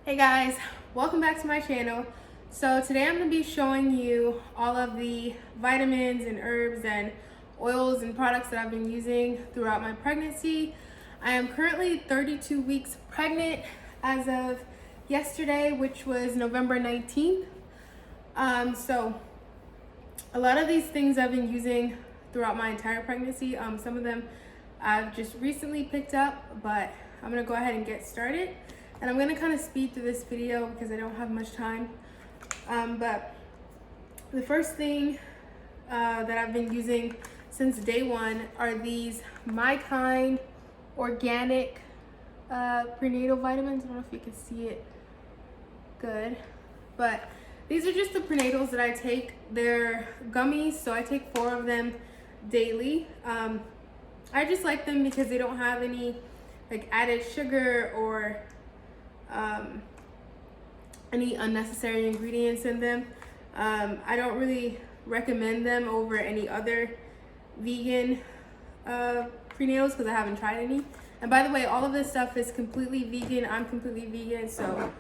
Hey guys, welcome back to my channel. So today I'm going to be showing you all of the vitamins and herbs and oils and products that I've been using throughout my pregnancy. I am currently 32 weeks pregnant as of yesterday, which was November 19th. So a lot of these things I've been using throughout my entire pregnancy. Some of them I've just recently picked up, but I'm going to go ahead and get started. And I'm going to kind of speed through this video because I don't have much time. But the first thing that I've been using since day one are these My Kind organic prenatal vitamins. I don't know if you can see it good, but these are just the prenatals that I take. They're gummies, so I take 4 of them daily. I just like them because they don't have any like added sugar or any unnecessary ingredients in them. I don't really recommend them over any other vegan prenatals because I haven't tried any. And by the way, all of this stuff is completely vegan. I'm completely vegan, so I'm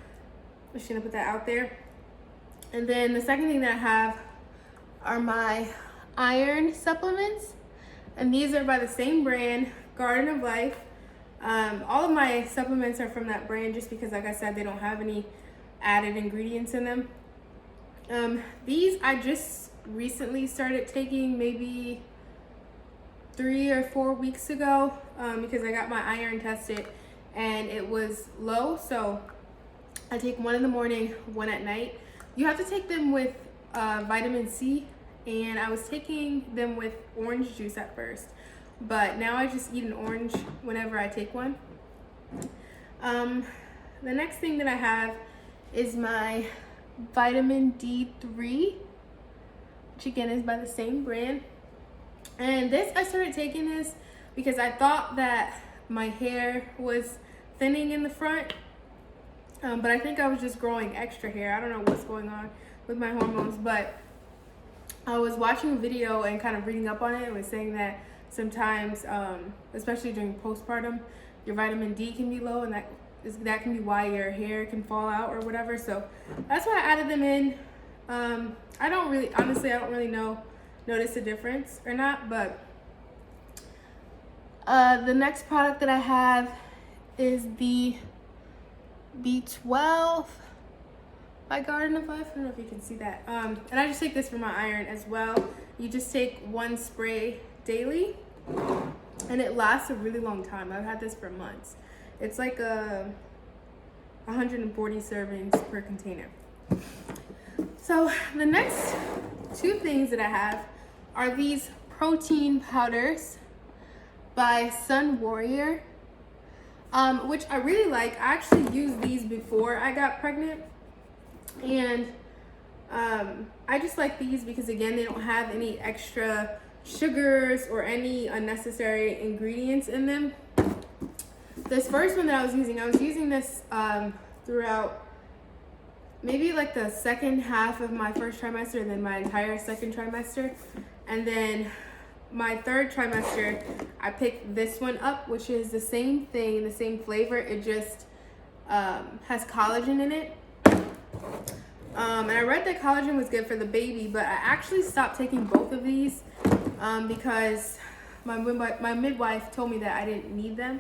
just gonna put that out there. And then the second thing that I have are my iron supplements, and these are by the same brand, Garden of Life. All of my supplements are from that brand just because, like I said, they don't have any added ingredients in them. These I just recently started taking maybe 3 or 4 weeks ago because I got my iron tested and it was low. So I take 1 in the morning, 1 at night. You have to take them with vitamin C, and I was taking them with orange juice at first. But now I just eat an orange whenever I take one. The next thing that I have is my vitamin D3, which again is by the same brand. And this, I started taking this because I thought that my hair was thinning in the front. But I think I was just growing extra hair. I don't know what's going on with my hormones, but I was watching a video and kind of reading up on it. It was saying that sometimes, especially during postpartum, your vitamin D can be low, and that can be why your hair can fall out or whatever. So that's why I added them in. I don't really notice a difference or not. But the next product that I have is the B12 by Garden of Life. I don't know if you can see that. And I just take this for my iron as well. You just take 1 spray daily, and it lasts a really long time. I've had this for months. It's like 140 servings per container. So the next 2 things that I have are these protein powders by Sun Warrior, which I really like. I actually used these before I got pregnant, and I just like these because, again, they don't have any extra sugars or any unnecessary ingredients in them. This first one that I was using this throughout maybe like the second half of my first trimester, and then my entire second trimester, and then my third trimester I picked this one up, which is the same thing, the same flavor. It just has collagen in it. And I read that collagen was good for the baby, but I actually stopped taking both of these because my midwife told me that I didn't need them.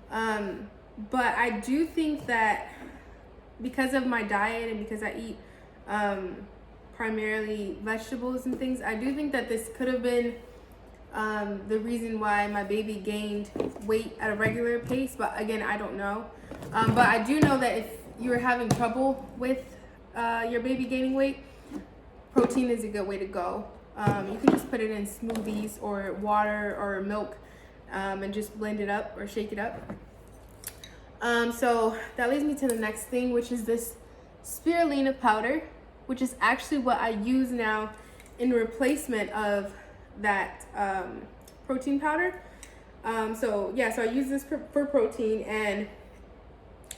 But I do think that because of my diet and because I eat primarily vegetables and things, I do think that this could have been the reason why my baby gained weight at a regular pace. But again, I don't know. But I do know that if you're having trouble with your baby gaining weight, protein is a good way to go. You can just put it in smoothies or water or milk and just blend it up or shake it up. So that leads me to the next thing, which is this spirulina powder, which is actually what I use now in replacement of that protein powder. So I use this for protein, and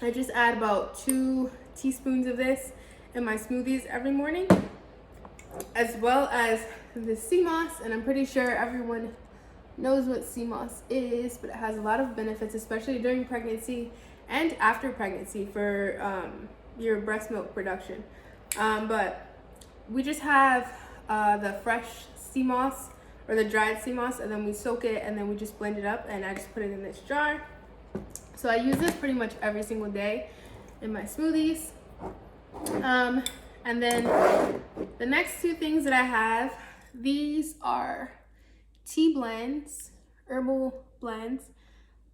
I just add about 2 teaspoons of this in my smoothies every morning, as well as the sea moss. And I'm pretty sure everyone knows what sea moss is, but it has a lot of benefits, especially during pregnancy and after pregnancy, for your breast milk production. But we just have the fresh sea moss or the dried sea moss, and then we soak it, and then we just blend it up, and I just put it in this jar. So I use this pretty much every single day in my smoothies. And then the next two things that I have, these are tea blends, herbal blends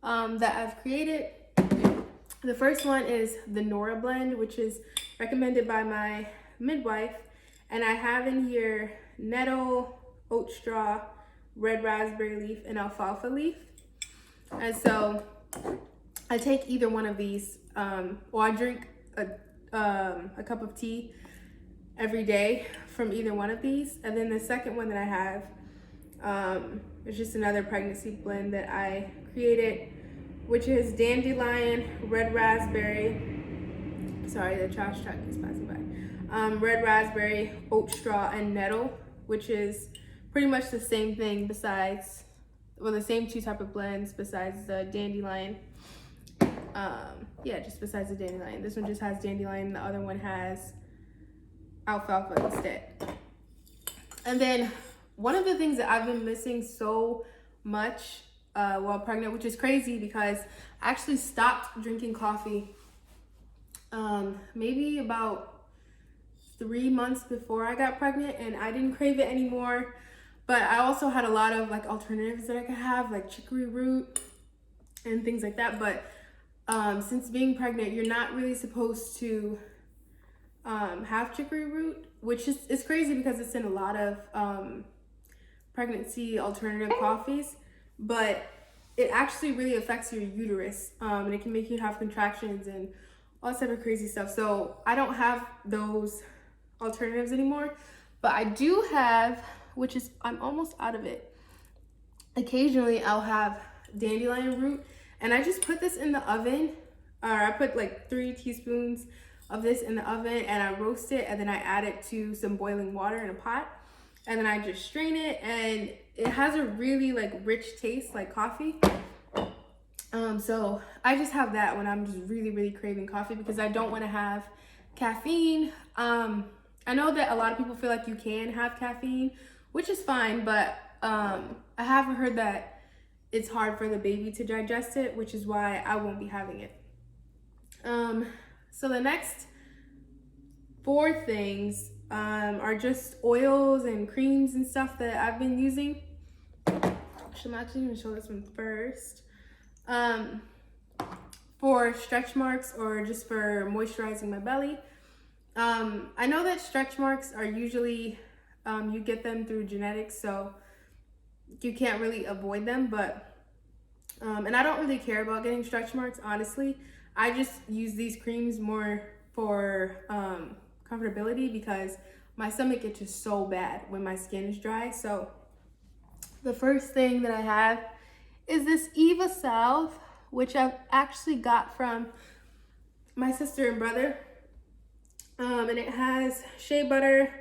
that I've created. The first one is the Nora blend, which is recommended by my midwife. And I have in here nettle, oat straw, red raspberry leaf, and alfalfa leaf. And so I take either one of these, or I drink a cup of tea every day from either one of these. And then the second one that I have is just another pregnancy blend that I created, which is dandelion, red raspberry, sorry, the trash truck is passing by, red raspberry, oat straw, and nettle, which is pretty much the same thing besides, well, the same two type of blends besides the dandelion. Yeah, just besides the dandelion. This one just has dandelion, the other one has alfalfa instead. And then one of the things that I've been missing so much while pregnant, which is crazy because I actually stopped drinking coffee maybe about 3 months before I got pregnant, and I didn't crave it anymore. But I also had a lot of like alternatives that I could have, like chicory root and things like that. But since being pregnant, you're not really supposed to have chicory root, which is crazy because it's in a lot of pregnancy alternative coffees, but it actually really affects your uterus, and it can make you have contractions and all type of crazy stuff. So I don't have those alternatives anymore, but I do have, which is, I'm almost out of it. Occasionally I'll have dandelion root, and I just put this in the oven, or I put like 3 teaspoons of this in the oven, and I roast it, and then I add it to some boiling water in a pot, and then I just strain it, and it has a really like rich taste like coffee. So I just have that when I'm just really craving coffee, because I don't want to have caffeine. I know that a lot of people feel like you can have caffeine, which is fine, but I have heard that it's hard for the baby to digest it, which is why I won't be having it. So the next 4 things are just oils and creams and stuff that I've been using. I'm actually going to show this one first. For stretch marks or just for moisturizing my belly. I know that stretch marks are usually, you get them through genetics, so you can't really avoid them, but, and I don't really care about getting stretch marks, honestly. I just use these creams more for comfortability, because my stomach itches so bad when my skin is dry. So the first thing that I have is this Eva salve, which I've actually got from my sister and brother. And it has shea butter,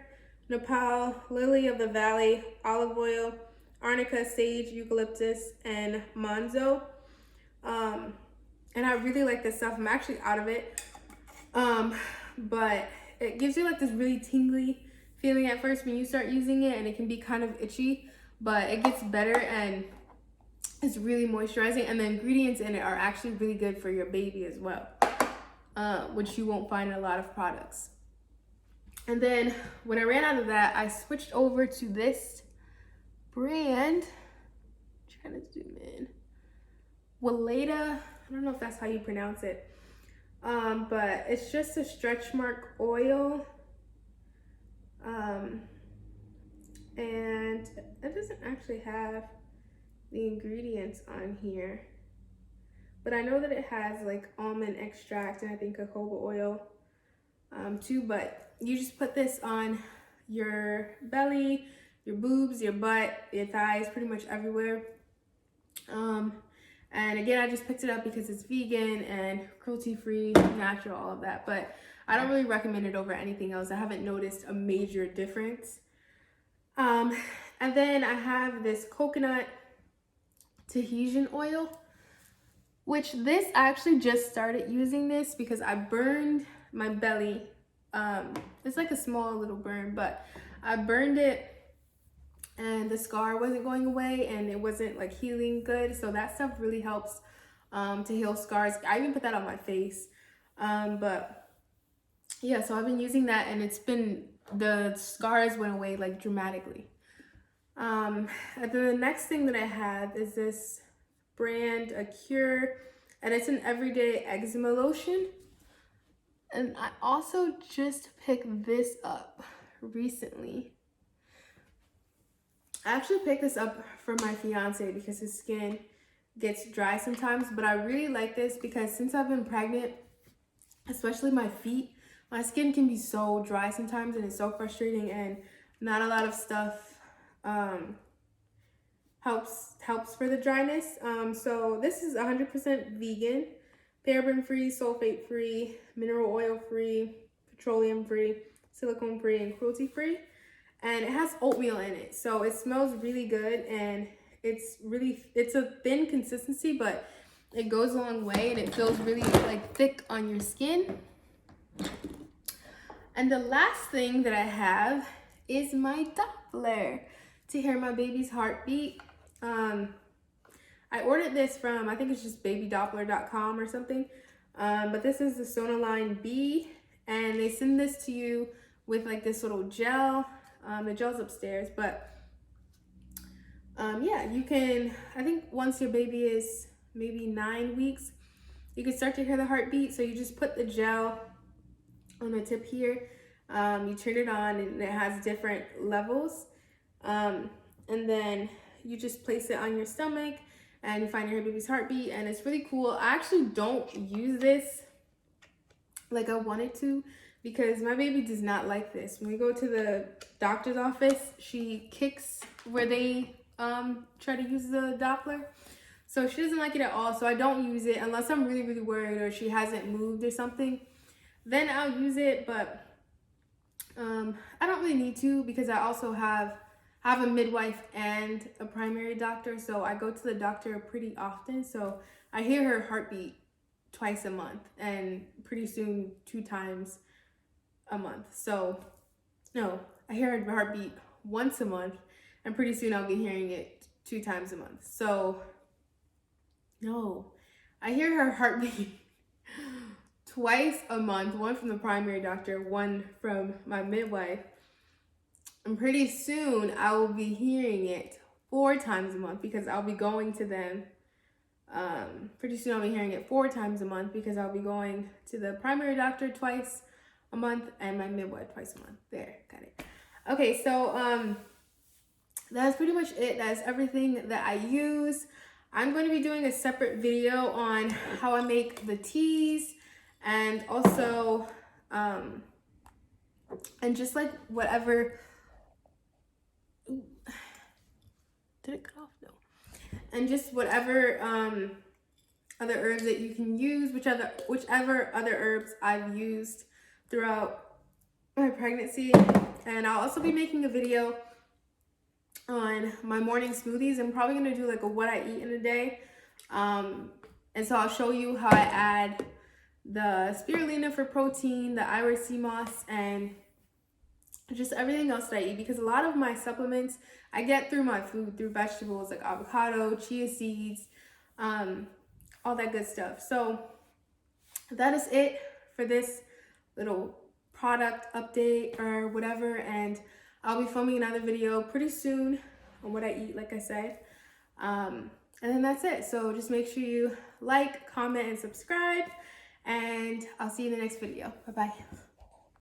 nopal, lily of the valley, olive oil, arnica, sage, eucalyptus, and manzo. And I really like this stuff. I'm actually out of it. But it gives you like this really tingly feeling at first when you start using it, and it can be kind of itchy, but it gets better and it's really moisturizing. And the ingredients in it are actually really good for your baby as well, which you won't find in a lot of products. And then when I ran out of that, I switched over to this brand. I'm trying to zoom in. Weleda, I don't know if that's how you pronounce it. But it's just a stretch mark oil. And it doesn't actually have the ingredients on here, but I know that it has like almond extract and I think jojoba oil too. But you just put this on your belly, your boobs, your butt, your thighs, pretty much everywhere. And again, I just picked it up because it's vegan and cruelty-free, natural, all of that. But I don't really recommend it over anything else. I haven't noticed a major difference. And then I have this coconut Tahitian oil, which this, I actually just started using this because I burned my belly. It's like a small little burn, but I burned it and the scar wasn't going away and it wasn't like healing good. So that stuff really helps to heal scars. I even put that on my face. But yeah, so I've been using that and the scars went away like dramatically. And then the next thing that I have is this brand, A Cure, and it's an everyday eczema lotion. And I also just picked this up recently. I actually picked this up for my fiance because his skin gets dry sometimes, but I really like this because since I've been pregnant, especially my feet, my skin can be so dry sometimes and it's so frustrating, and not a lot of stuff helps for the dryness. So this is 100% vegan, paraben free, sulfate free, mineral oil free, petroleum free, silicone free, and cruelty free. And it has oatmeal in it, so it smells really good, and it's a thin consistency, but it goes a long way and it feels really like thick on your skin. And the last thing that I have is my Doppler to hear my baby's heartbeat. I ordered this from, I think it's just babydoppler.com or something, but this is the Sonaline B, and they send this to you with like this little gel. The gel's upstairs, but yeah, you can, I think once your baby is maybe 9 weeks, you can start to hear the heartbeat. So you just put the gel on the tip here, you turn it on, and it has different levels, and then you just place it on your stomach and you find your baby's heartbeat, and it's really cool. I actually don't use this like I wanted to, because my baby does not like this. When we go to the doctor's office, she kicks where they try to use the Doppler. So she doesn't like it at all. So I don't use it unless I'm really, really worried or she hasn't moved or something. Then I'll use it, but I don't really need to, because I also have a midwife and a primary doctor. So I go to the doctor pretty often. So I hear her heartbeat twice a month, and pretty soon 2 times a month. So no, I hear her heartbeat once a month, and pretty soon I'll be hearing it 2 times a month. So no, I hear her heartbeat twice a month, one from the primary doctor, one from my midwife. And pretty soon I will be hearing it 4 times a month, because I'll be going to them. Pretty soon I'll be hearing it 4 times a month, because I'll be going to the primary doctor twice a month and my midwife twice a month. There, got it. Okay, so that's pretty much it. That's everything that I use. I'm going to be doing a separate video on how I make the teas, and also and just like whatever. Ooh. Did it cut off? No. And just whatever other herbs that you can use, whichever other herbs I've used throughout my pregnancy. And I'll also be making a video on my morning smoothies. I'm probably gonna do like a what I eat in a day, and so I'll show you how I add the spirulina for protein, the Irish sea moss, and just everything else that I eat, because a lot of my supplements I get through my food, through vegetables like avocado, chia seeds, all that good stuff. So that is it for this little product update or whatever, and I'll be filming another video pretty soon on what I eat, like I said. And then that's it. So just make sure you like, comment, and subscribe, and I'll see you in the next video. Bye-bye.